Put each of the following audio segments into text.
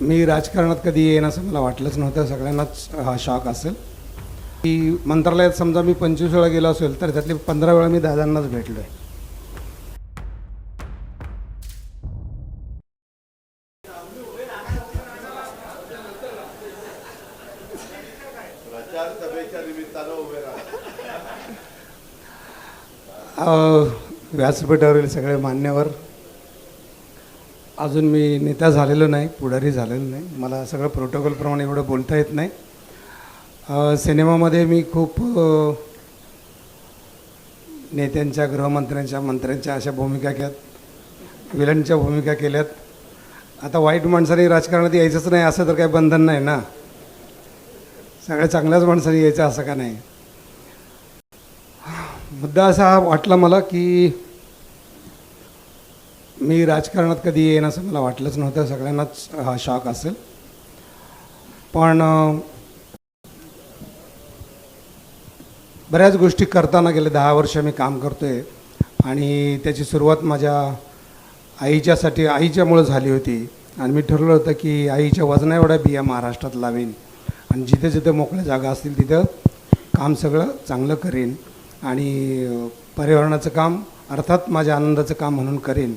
मी राजकारणात कधी येईन असं मला वाटलंच नव्हतं. सगळ्यांनाच हा शॉक असेल की मंत्रालयात समजा मी 25 वेळा गेलो असेल तर त्यातले 15 वेळा मी दादांनाच भेटलो आहे. व्यासपीठावरील सगळे मान्यवर, अजून मी नेता झालेलो नाही, पुढारी झालेलो नाही. मला सगळं प्रोटोकॉलप्रमाणे एवढं बोलता येत नाही. सिनेमामध्ये मी खूप नेत्यांच्या, गृहमंत्र्यांच्या, मंत्र्यांच्या अशा भूमिका केल्यात, विलनच्या भूमिका केल्यात. आता वाईट माणसाने राजकारणात यायचंच नाही असं तर काही बंधन नाही ना. सगळ्या चांगल्याच माणसाने यायचं असं का नाही. मुद्दा असा वाटला मला की मी राजकारणात कधी येईन असं मला वाटलंच नव्हतं. सगळ्यांनाच हा शॉक असेल. पण बऱ्याच गोष्टी करताना गेले 10 वर्ष मी काम करतो आहे आणि त्याची सुरुवात माझ्या आईच्यामुळं झाली होती. आणि मी ठरवलं होतं की आईच्या वजना एवढ्या बिया महाराष्ट्रात लावेन आणि जिथे जिथे मोकळ्या जागा असतील तिथं काम सगळं चांगलं करेन आणि पर्यावरणाचं काम अर्थात माझ्या आनंदाचं काम म्हणून करेन.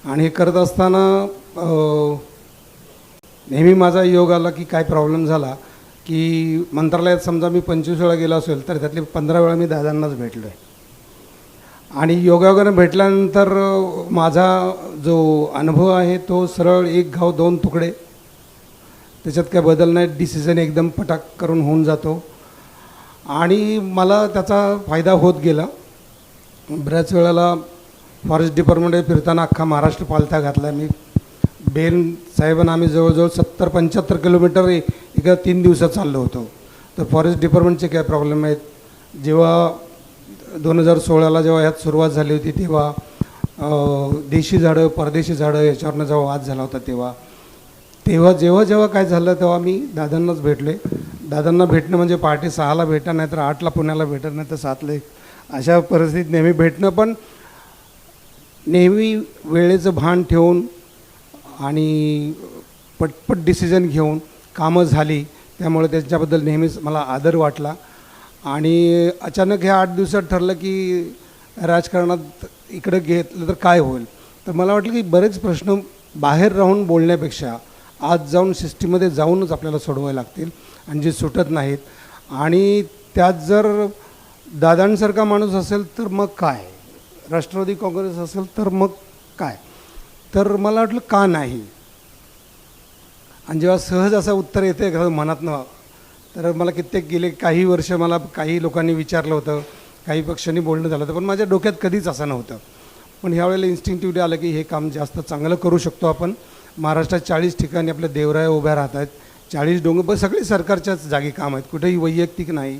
आणि हे करत असताना नेहमी माझा योग आला की काय प्रॉब्लेम झाला की मंत्रालयात समजा मी 25 वेळा गेलो असेल तर त्यातले 15 वेळा मी दादांनाच भेटलो आहे. आणि योगायोगानं भेटल्यानंतर माझा जो अनुभव आहे तो सरळ एक घाव दोन तुकडे, त्याच्यात काय बदल नाही. डिसिजन एकदम पटाक करून होऊन जातो आणि मला त्याचा फायदा होत गेला. बऱ्याच वेळेला फॉरेस्ट डिपार्टमेंटमध्ये फिरताना अख्खा महाराष्ट्र पालथा घातला. मी बेन साहेबांना आम्ही जवळजवळ 70-75 किलोमीटर एका 3 दिवसात चाललो होतो. तर फॉरेस्ट डिपार्टमेंटचे काय प्रॉब्लेम आहेत. जेव्हा 2016ला जेव्हा ह्यात सुरुवात झाली होती तेव्हा देशी झाडं, परदेशी झाडं याच्यावरनं जेव्हा वाद झाला होता जेव्हा काय झालं तेव्हा मी दादांनाच भेटले. दादांना भेटणं म्हणजे पहाटे 6ला भेटा, नाही तर 8ला पुण्याला भेटत, नाही तर 7ला. अशा परिस्थितीत नेहमी भेटणं, पण नेहमी वेळेचं भान ठेवून आणि पटपट डिसिजन घेऊन कामं झाली. त्यामुळे त्याच्याबद्दल नेहमीच मला आदर वाटला. आणि अचानक ह्या 8 दिवसात ठरलं की राजकारणात इकडं घेतलं तर काय होईल. तर मला वाटलं की बरेच प्रश्न बाहेर राहून बोलण्यापेक्षा आज जाऊन सिस्टीममध्ये जाऊनच आपल्याला सोडवावे लागतील आणि जे सुटत नाहीत. आणि त्यात जर दादांसारखा माणूस असेल तर मग काय, राष्ट्रवादी काँग्रेस असेल तर मग काय. तर मला वाटलं का नाही. आणि जेव्हा सहज असं उत्तर येते का मनातनं, तर मला कित्येक गेले काही वर्ष मला काही लोकांनी विचारलं होतं, काही पक्षांनी बोलणं झालं होतं, पण माझ्या डोक्यात कधीच असं नव्हतं. पण ह्यावेळेला इन्स्टिंक्टिव्हली आलं की हे काम जास्त चांगलं करू शकतो आपण. महाराष्ट्रात 40 ठिकाणी आपल्या देवराया उभ्या राहत आहेत, 40 डोंगर, पण सगळे सरकारच्याच जागी काम आहेत, कुठेही वैयक्तिक नाही,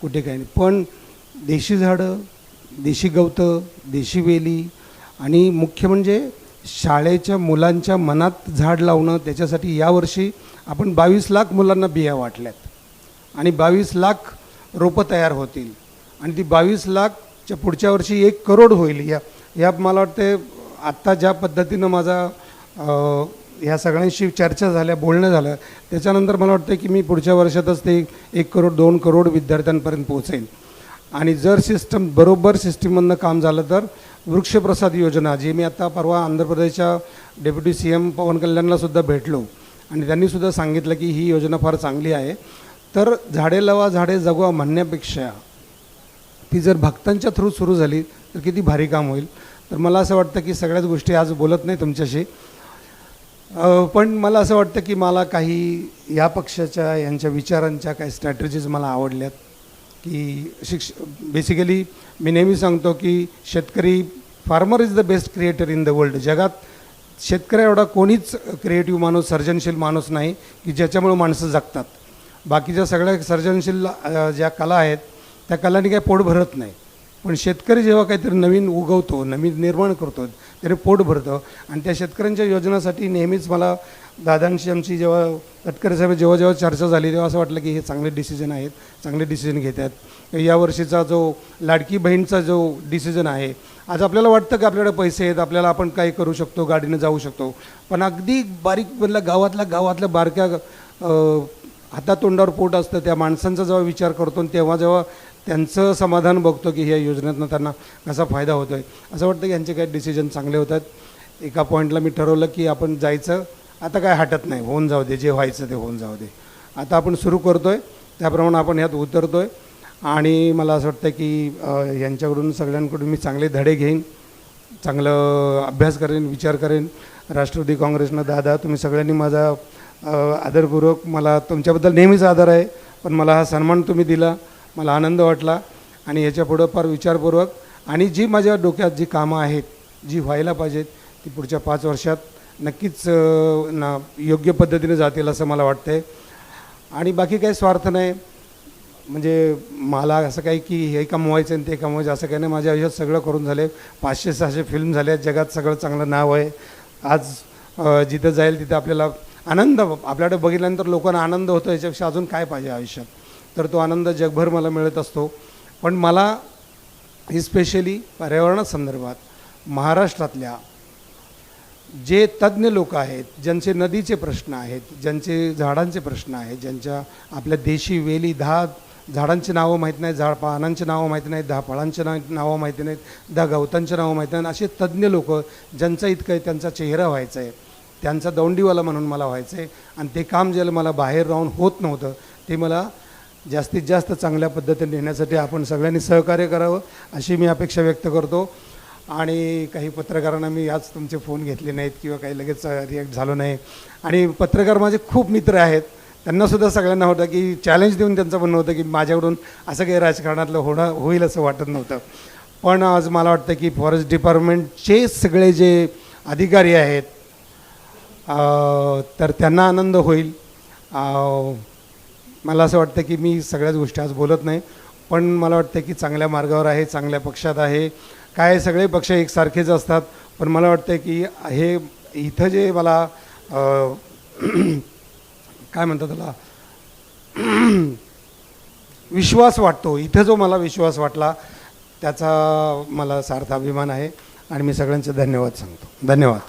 कुठे काही नाही. पण देशी झाडं, देशी गवतं, देशी वेली आणि मुख्य म्हणजे शाळेच्या मुलांच्या मनात झाड लावणं. त्याच्यासाठी यावर्षी आपण 22 लाख मुलांना बिया वाटल्यात आणि 22 लाख रोपं तयार होतील आणि ती 22 लाखच्या पुढच्या वर्षी 1 करोड होईल. या मला वाटते आत्ता ज्या पद्धतीनं माझा ह्या सगळ्यांशी चर्चा झाल्या, बोलणं झालं, त्याच्यानंतर मला वाटतं की मी पुढच्या वर्षातच ते 1 करोड 2 करोड विद्यार्थ्यांपर्यंत पोहोचेल. आणि जर बरोबर सिस्टीममधनं काम झालं तर वृक्षप्रसाद योजना, जी मी आता परवा आंध्र प्रदेशच्या डेप्युटी CM पवन कल्याणलासुद्धा भेटलो आणि त्यांनीसुद्धा सांगितलं की ही योजना फार चांगली आहे. तर झाडे लावा झाडे जगवा म्हणण्यापेक्षा ती जर भक्तांच्या थ्रू सुरू झाली तर किती भारी काम होईल. तर मला असं वाटतं की सगळ्याच गोष्टी आज बोलत नाही तुमच्याशी, पण मला असं वाटतं की मला काही या पक्षाच्या यांच्या विचारांच्या काही स्ट्रॅटेजीज मला आवडल्यात. की बेसिकली मी नेहमी सांगतो की शेतकरी, farmer is the best creator in the world. जगात शेतकरी एवढा कोणीच क्रिएटिव्ह माणूस, सर्जनशील माणूस नाही की ज्याच्यामुळं माणसं जगतात. बाकीच्या सगळ्या सर्जनशील ज्या कला आहेत त्या कलांनी काही पोट भरत नाही, पण शेतकरी जेव्हा काहीतरी नवीन उगवतो, नवीन निर्माण करतो, त्याने पोट भरतं. आणि त्या शेतकऱ्यांच्या योजनासाठी नेहमीच मला दादांशी आमची जेव्हा तटकरे साहेब जेव्हा चर्चा झाली तेव्हा असं वाटलं की हे चांगले डिसिजन आहेत, चांगले डिसिजन घेत आहेत. यावर्षीचा जो लाडकी बहीणचा जो डिसिजन आहे, आज आपल्याला वाटतं की आपल्याकडे पैसे आहेत, आपल्याला आपण काही करू शकतो, गाडीनं जाऊ शकतो, पण अगदी बारीक गावातल्या बारक्या हातातोंडावर पोट असतं त्या माणसांचा जेव्हा विचार करतो आणि जेव्हा त्यांचं समाधान बघतो की ह्या योजनेतनं त्यांना कसा फायदा होतो आहे, असं वाटतं की यांचे काही डिसिजन चांगले होतात. एका पॉईंटला मी ठरवलं की आपण जायचं, आता काय हटत नाही, होऊन जाऊ दे, जे व्हायचं ते होऊन जाऊ दे. आता आपण सुरू करतो आहे, त्याप्रमाणे आपण ह्यात उतरतो आहे. आणि मला असं वाटतं की यांच्याकडून सगळ्यांकडून मी चांगले धडे घेईन, चांगलं अभ्यास करेन, विचार करेन. राष्ट्रवादी काँग्रेसनं दादा तुम्ही सगळ्यांनी माझा आदरपूर्वक, मला तुमच्याबद्दल नेहमीच आदर आहे, पण मला हा सन्मान तुम्ही दिला, मला आनंद वाटला. आणि याच्यापुढं फार विचारपूर्वक आणि जी माझ्या डोक्यात जी कामं आहेत, जी व्हायला पाहिजेत, ती पुढच्या 5 वर्षात नक्कीच योग्य पद्धतीने जातील असं मला वाटतं आहे. आणि बाकी काही स्वार्थ नाही, म्हणजे मला असं काही की हे कमवायचं आणि ते कमवायचं असं काही नाही. माझ्या आयुष्यात सगळं करून झाले, 500-600 फिल्म झाल्या, जगात सगळं चांगलं नाव आहे. आज जिथं जाईल तिथं आपल्याला आनंद, आपल्याकडे बघितल्यानंतर लोकांना आनंद होतो, याच्यापेक्षा अजून काय पाहिजे आयुष्यात. तर तो आनंद जगभर मला मिळत असतो. पण मला स्पेशली पर्यावरणासंदर्भात महाराष्ट्रातल्या जे तज्ज्ञ लोक आहेत, ज्यांचे नदीचे प्रश्न आहेत, ज्यांचे झाडांचे प्रश्न आहेत, ज्यांच्या आपल्या देशी वेली 10 झाडांची नावं माहीत नाहीत, पानांची नावं माहिती नाहीत, 10 फळांची नावं माहिती नाहीत, 10 गवतांची नावं माहिती नाहीत, असे तज्ज्ञ लोक ज्यांचं इतकं आहे, त्यांचा चेहरा व्हायचा आहे, त्यांचा दौंडीवाला म्हणून मला व्हायचं आहे. आणि ते काम ज्याला मला बाहेर राहून होत नव्हतं, ते मला जास्तीत जास्त चांगल्या पद्धतीने नेण्यासाठी आपण सगळ्यांनी सहकार्य करावं अशी मी अपेक्षा व्यक्त करतो. आणि काही पत्रकारांना मी आज तुमचे फोन घेतले नाहीत किंवा काही लगेच रिॲक्ट झालो नाही. आणि पत्रकार माझे खूप मित्र आहेत, त्यांनासुद्धा सगळ्यांना होतं की चॅलेंज देऊन त्यांचं म्हणणं होतं की माझ्याकडून असं काही राजकारणातलं होईल असं वाटत नव्हतं. पण आज मला वाटतं की फॉरेस्ट डिपार्टमेंटचे सगळे जे अधिकारी आहेत तर त्यांना आनंद होईल. मला असं वाटतं की मी सगळ्याच गोष्टी आज बोलत नाही, पण मला वाटतं की चांगल्या मार्गावर आहे, चांगल्या पक्षात आहे. काय सगळे पक्ष एकसारखेच असतात, पण मला वाटतं की हे इथं जे मला काय म्हणतात त्याला विश्वास वाटतो, इथं जो मला विश्वास वाटला त्याचा मला सार्थ अभिमान आहे. आणि मी सगळ्यांचे धन्यवाद सांगतो. धन्यवाद.